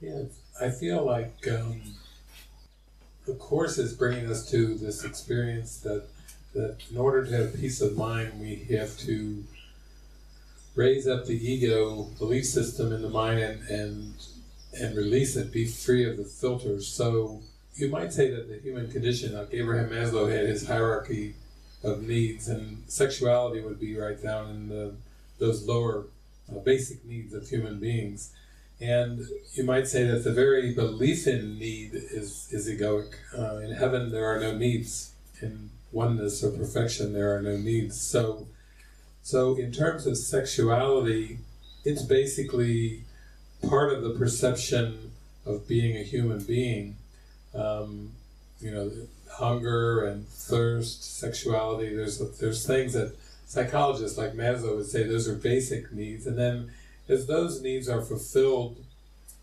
Yeah, I feel like the Course is bringing us to this experience that in order to have peace of mind, we have to raise up the ego belief system in the mind and release it, be free of the filters. So you might say that the human condition, like Abraham Maslow had his hierarchy of needs, and sexuality would be right down in those lower basic needs of human beings. And you might say that the very belief in need is egoic. In heaven there are no needs. In oneness or perfection there are no needs. So in terms of sexuality, it's basically part of the perception of being a human being. Hunger and thirst, sexuality, there's things that psychologists like Maslow would say those are basic needs, and then as those needs are fulfilled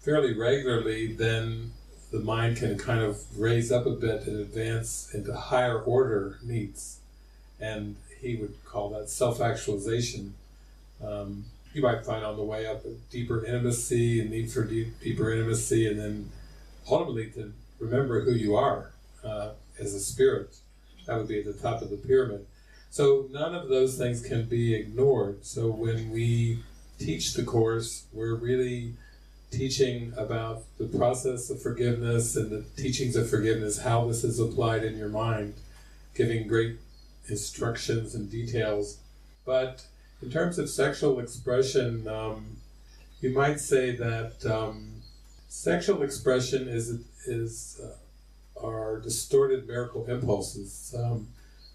fairly regularly, then the mind can kind of raise up a bit and advance into higher order needs, and he would call that self-actualization. You might find on the way up a deeper intimacy, a need for deeper intimacy, and then ultimately to remember who you are as a spirit. That would be at the top of the pyramid. So none of those things can be ignored. So when we teach the Course, we're really teaching about the process of forgiveness and the teachings of forgiveness, how this is applied in your mind, giving great instructions and details. But in terms of sexual expression, you might say that sexual expression is our distorted miracle impulses.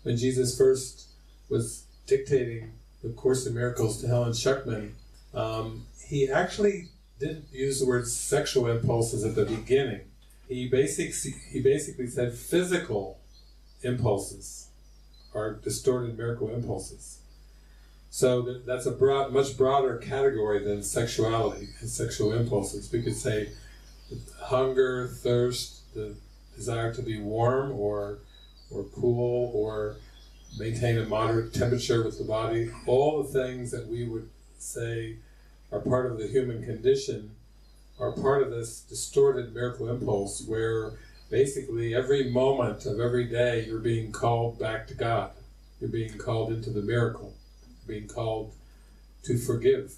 When Jesus first was dictating the Course in Miracles to Helen Schuckman, he actually didn't use the word sexual impulses at the beginning. He basically said physical impulses are distorted miracle impulses. So that's a much broader category than sexuality and sexual impulses. We could say hunger, thirst, the desire to be warm or cool or maintain a moderate temperature with the body, all the things that we would say are part of the human condition are part of this distorted miracle impulse where basically every moment of every day you're being called back to God. You're being called into the miracle. You're being called to forgive.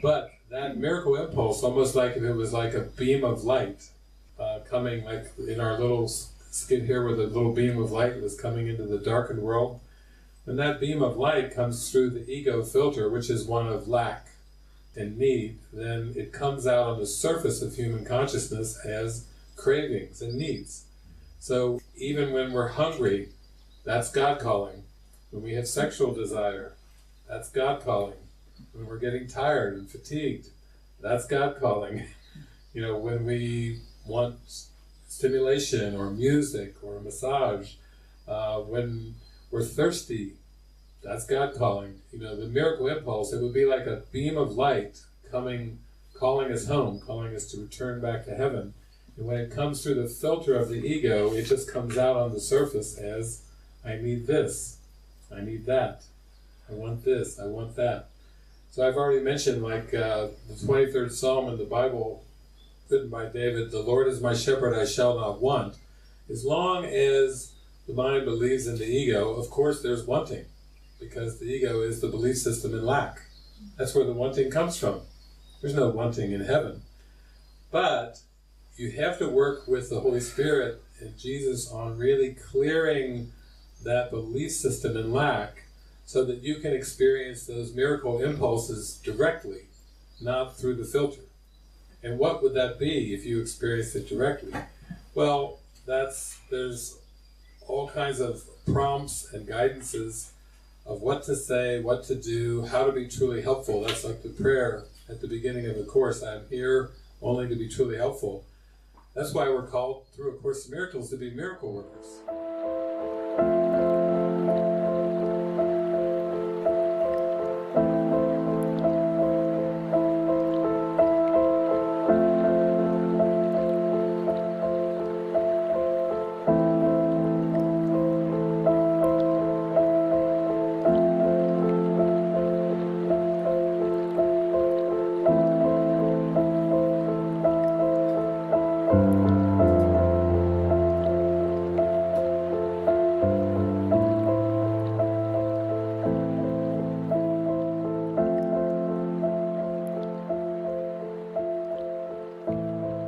But that miracle impulse, almost like if it was like a beam of light coming, like in our little skit here where the little beam of light was coming into the darkened world, when that beam of light comes through the ego filter, which is one of lack and need, then it comes out on the surface of human consciousness as cravings and needs. So even when we're hungry, that's God calling. When we have sexual desire, that's God calling. When we're getting tired and fatigued, that's God calling. When we want stimulation or music or a massage, when we're thirsty, that's God calling. The miracle impulse, it would be like a beam of light coming, calling us home, calling us to return back to heaven. And when it comes through the filter of the ego, it just comes out on the surface as, I need this, I need that, I want this, I want that. So I've already mentioned, like the 23rd Psalm in the Bible, written by David, the Lord is my shepherd, I shall not want. As long as the mind believes in the ego, of course there's wanting, because the ego is the belief system in lack. That's where the wanting comes from. There's no wanting in heaven. But you have to work with the Holy Spirit and Jesus on really clearing that belief system in lack so that you can experience those miracle impulses directly, not through the filter. And what would that be if you experienced it directly? Well, there's all kinds of prompts and guidances of what to say, what to do, how to be truly helpful. That's like the prayer at the beginning of the Course. I'm here only to be truly helpful. That's why we're called through A Course in Miracles to be miracle workers.